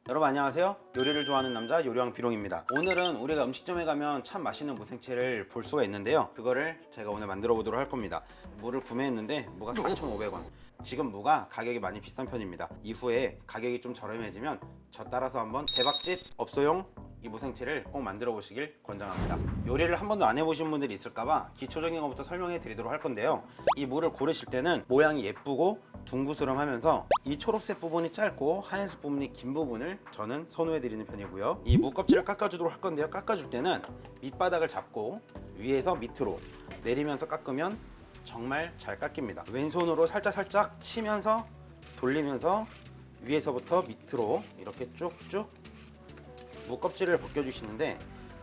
여러분 안녕하세요. 요리를 좋아하는 남자 요리왕 비롱입니다. 오늘은 우리가 음식점에 가면 참 맛있는 무생채를 볼 수가 있는데요, 그거를 제가 오늘 만들어 보도록 할 겁니다. 무를 구매했는데 무가 4,500원. 지금 무가 가격이 많이 비싼 편입니다. 이후에 가격이 좀 저렴해지면 저 따라서 한번 대박집 업소용 이 무생채를 꼭 만들어 보시길 권장합니다. 요리를 한 번도 안 해보신 분들이 있을까봐 기초적인 것부터 설명해 드리도록 할 건데요, 이 무를 고르실 때는 모양이 예쁘고 둥그스름하면서 이 초록색 부분이 짧고 하얀색 부분이 긴 부분을 저는 선호해 드리는 편이고요. 이 무 껍질을 깎아주도록 할 건데요, 깎아줄 때는 밑바닥을 잡고 위에서 밑으로 내리면서 깎으면 정말 잘 깎입니다. 왼손으로 살짝 치면서 돌리면서 위에서부터 밑으로 이렇게 쭉쭉 무 껍질을 벗겨주시는데,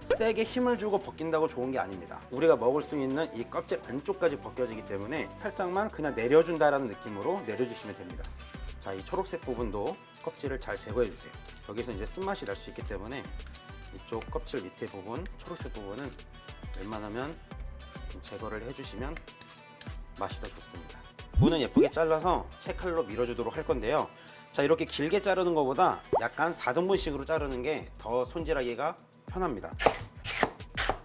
세게 힘을 주고 벗긴다고 좋은 게 아닙니다. 우리가 먹을 수 있는 이 껍질 안쪽까지 벗겨지기 때문에 살짝만 그냥 내려준다라는 느낌으로 내려주시면 됩니다. 자, 이 초록색 부분도 껍질을 잘 제거해 주세요. 여기서 이제 쓴맛이 날 수 있기 때문에 이쪽 껍질 밑에 부분, 초록색 부분은 웬만하면 좀 제거를 해주시면 맛이 더 좋습니다. 무는 예쁘게 잘라서 채칼로 밀어주도록 할 건데요, 자, 이렇게 길게 자르는 것보다 약간 4등분식으로 자르는 게 더 손질하기가 편합니다.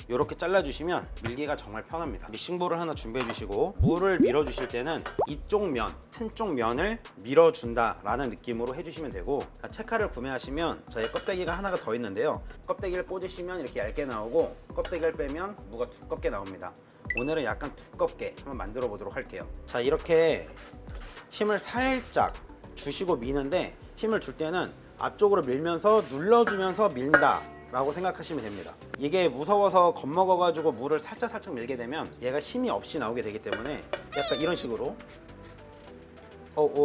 이렇게 잘라주시면 밀기가 정말 편합니다. 식볼을 하나 준비해 주시고, 무를 밀어 주실 때는 이쪽 면, 한쪽 면을 밀어준다 라는 느낌으로 해주시면 되고, 채칼을 구매하시면 저희 껍데기가 하나가 더 있는데요, 껍데기를 꽂으시면 이렇게 얇게 나오고 껍데기를 빼면 무가 두껍게 나옵니다. 오늘은 약간 두껍게 한번 만들어 보도록 할게요. 자, 이렇게 힘을 살짝 주시고 미는데, 힘을 줄 때는 앞쪽으로 밀면서 눌러주면서 밀다 라고 생각하시면 됩니다. 이게 무서워서 겁먹어 가지고 무를 살짝 밀게 되면 얘가 힘이 없이 나오게 되기 때문에 약간 이런 식으로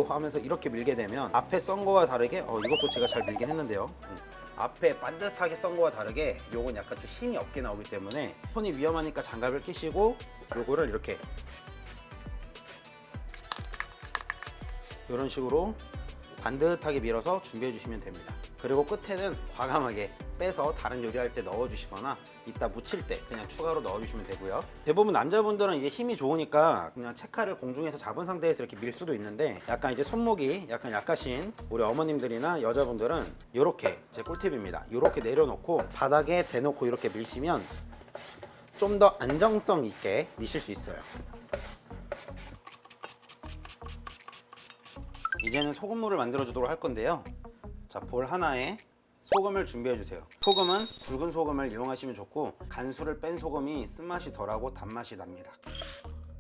하면서 이렇게 밀게 되면 앞에 썬 거와 다르게 이것도 제가 잘 밀긴 했는데요, 앞에 반듯하게 썬 거와 다르게 요건 약간 좀 힘이 없게 나오기 때문에 손이 위험하니까 장갑을 끼시고 요거를 이렇게 이런 식으로 반듯하게 밀어서 준비해 주시면 됩니다. 그리고 끝에는 과감하게 빼서 다른 요리할 때 넣어 주시거나 이따 무칠 때 그냥 추가로 넣어 주시면 되고요. 대부분 남자분들은 이제 힘이 좋으니까 그냥 채칼을 공중에서 잡은 상태에서 이렇게 밀 수도 있는데, 약간 이제 손목이 약간 약하신 우리 어머님들이나 여자분들은 이렇게, 제 꿀팁입니다, 이렇게 내려놓고 바닥에 대놓고 이렇게 밀시면 좀 더 안정성 있게 미실 수 있어요. 이제는 소금물을 만들어 주도록 할 건데요, 자, 볼 하나에 소금을 준비해 주세요. 소금은 굵은 소금을 이용하시면 좋고, 간수를 뺀 소금이 쓴맛이 덜하고 단맛이 납니다.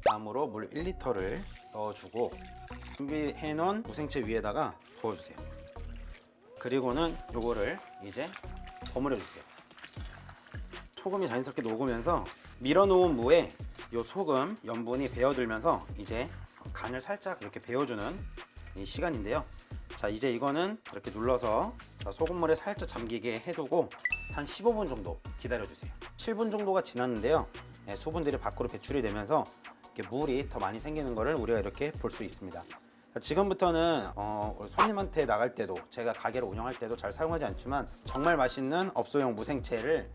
다음으로 물 1리터를 넣어주고 준비해 놓은 무생채 위에다가 부어주세요. 그리고는 요거를 이제 버무려 주세요. 소금이 자연스럽게 녹으면서 밀어 놓은 무에 요 소금 염분이 배어들면서 이제 간을 살짝 이렇게 배워주는 이 시간인데요, 자, 이제 이거는 이렇게 눌러서 소금물에 살짝 잠기게 해두고 한 15분 정도 기다려주세요. 7분 정도가 지났는데요, 수분들이 밖으로 배출이 되면서 이렇게 물이 더 많이 생기는 것을 우리가 이렇게 볼 수 있습니다. 자, 지금부터는 손님한테 나갈 때도, 제가 가게를 운영할 때도 잘 사용하지 않지만 정말 맛있는 업소용 무생채를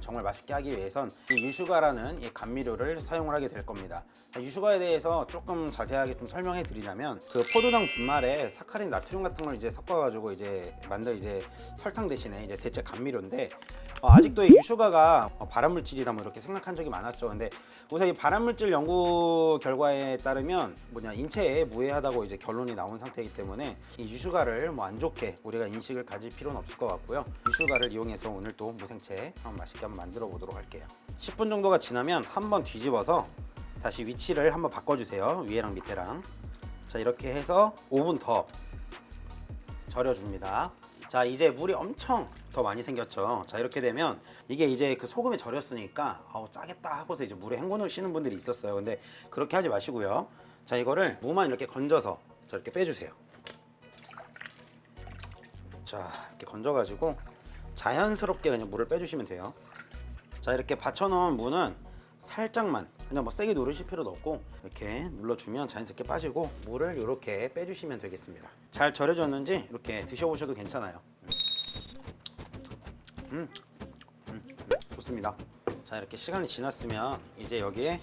정말 맛있게 하기 위해선 이 유슈가라는 이 감미료를 사용을 하게 될 겁니다. 유슈가에 대해서 조금 자세하게 좀 설명해 드리자면, 그 포도당 분말에 사카린, 나트륨 같은 걸 이제 섞어가지고 이제 만든 이제 설탕 대신에 이제 대체 감미료인데, 아직도 이 유슈가가 발암물질이다 뭐 이렇게 생각한 적이 많았죠. 근데 우선 이 발암물질 연구 결과에 따르면 인체에 무해하다고 이제 결론이 나온 상태이기 때문에 이 유슈가를 뭐 안 좋게 우리가 인식을 가질 필요는 없을 것 같고요. 유슈가를 이용해서 오늘 또 무생채 맛있게 한번 만들어 보도록 할게요. 10분 정도가 지나면 한번 뒤집어서 다시 위치를 한번 바꿔주세요, 위에랑 밑에랑. 자, 이렇게 해서 5분 더 절여줍니다. 자, 이제 물이 엄청 더 많이 생겼죠. 자, 이렇게 되면 이게 이제 그 소금에 절였으니까 짜겠다 하고서 이제 물에 헹궈 놓으시는 분들이 있었어요. 근데 그렇게 하지 마시고요. 자, 이거를 무만 이렇게 건져서 이렇게 빼주세요. 자, 이렇게 건져가지고 자연스럽게 그냥 물을 빼주시면 돼요. 자, 이렇게 받쳐놓은 무는 살짝만, 그냥 뭐 세게 누르실 필요도 없고 이렇게 눌러주면 자연스럽게 빠지고 물을 이렇게 빼주시면 되겠습니다. 잘 절여졌는지 이렇게 드셔보셔도 괜찮아요. 좋습니다. 자, 이렇게 시간이 지났으면 이제 여기에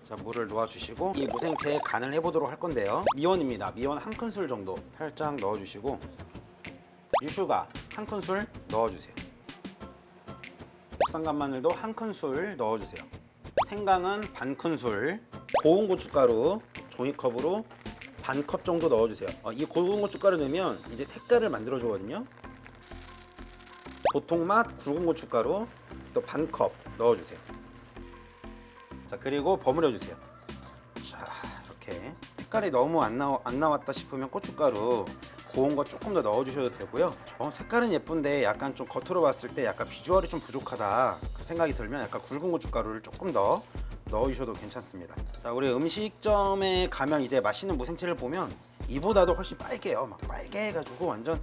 자, 물을 놓아주시고 이 무생채에 간을 해보도록 할 건데요, 미원입니다. 미원 한 큰술 정도 살짝 넣어주시고 유슈가 1큰술 넣어주세요. 국산 간마늘도 1큰술 넣어주세요. 생강은 반큰술, 고운 고춧가루 종이컵으로 반컵 정도 넣어주세요. 이 고운 고춧가루 넣으면 이제 색깔을 만들어 주거든요. 보통 맛 굵은 고춧가루 또 반컵 넣어주세요. 자, 그리고 버무려 주세요. 자, 이렇게 색깔이 너무 안 나왔다 싶으면 고춧가루 고운 거 조금 더 넣어주셔도 되고요. 색깔은 예쁜데 약간 좀 겉으로 봤을 때 약간 비주얼이 좀 부족하다 그 생각이 들면 약간 굵은 고춧가루를 조금 더 넣어주셔도 괜찮습니다. 자, 우리 음식점에 가면 이제 맛있는 무생채를 보면 이보다도 훨씬 빨개요. 막 빨개가지고 완전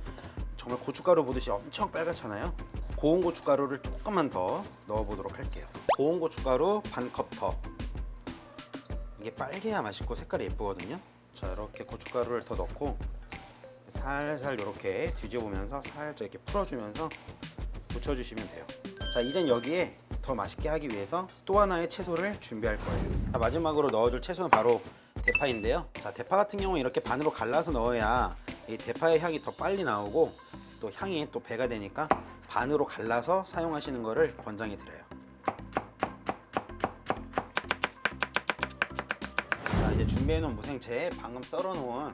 정말 고춧가루 보듯이 엄청 빨갛잖아요. 고운 고춧가루를 조금만 더 넣어보도록 할게요. 고운 고춧가루 반컵 더. 이게 빨개야 맛있고 색깔이 예쁘거든요. 자, 이렇게 고춧가루를 더 넣고 살살 이렇게 뒤집으면서 살짝 이렇게 풀어주면서 부쳐주시면 돼요. 자, 이젠 여기에 더 맛있게 하기 위해서 또 하나의 채소를 준비할 거예요. 자, 마지막으로 넣어줄 채소는 바로 대파인데요. 자, 대파 같은 경우는 이렇게 반으로 갈라서 넣어야 이 대파의 향이 더 빨리 나오고 또 향이 또 배가 되니까 반으로 갈라서 사용하시는 것을 권장해 드려요. 자, 이제 준비해 놓은 무생채에 방금 썰어 놓은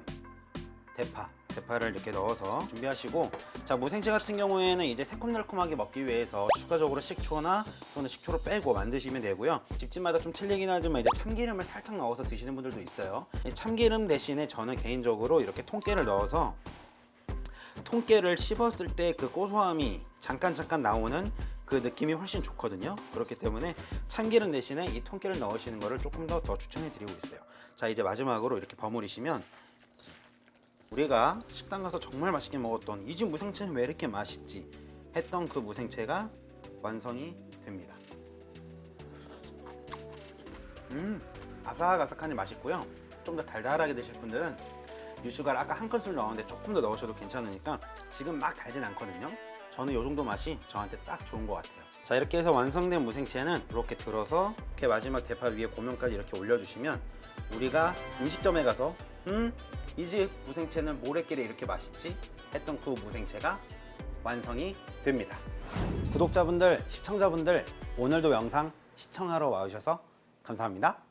대파를 이렇게 넣어서 준비하시고, 자, 무생채 같은 경우에는 이제 새콤달콤하게 먹기 위해서 추가적으로 식초나 또는 식초를 빼고 만드시면 되고요. 집집마다 좀 틀리긴 하지만 이제 참기름을 살짝 넣어서 드시는 분들도 있어요. 이 참기름 대신에 저는 개인적으로 이렇게 통깨를 넣어서 통깨를 씹었을 때 그 고소함이 잠깐 나오는 그 느낌이 훨씬 좋거든요. 그렇기 때문에 참기름 대신에 이 통깨를 넣으시는 거를 조금 더 추천해 드리고 있어요. 자, 이제 마지막으로 이렇게 버무리시면 우리가 식당 가서 정말 맛있게 먹었던 이 집 무생채는 왜 이렇게 맛있지 했던 그 무생채가 완성이 됩니다. 아삭아삭하니 맛있고요. 좀 더 달달하게 드실 분들은 유슈가를 아까 1큰술 넣었는데 조금 더 넣으셔도 괜찮으니까 지금 막 달진 않거든요. 저는 이 정도 맛이 저한테 딱 좋은 것 같아요. 자, 이렇게 해서 완성된 무생채는 이렇게 들어서 이렇게 마지막 대파 위에 고명까지 이렇게 올려주시면 우리가 음식점에 가서 이 집 무생채는 모래길에 이렇게 맛있지 했던 그 무생채가 완성이 됩니다. 구독자분들, 시청자분들, 오늘도 영상 시청하러 와주셔서 감사합니다.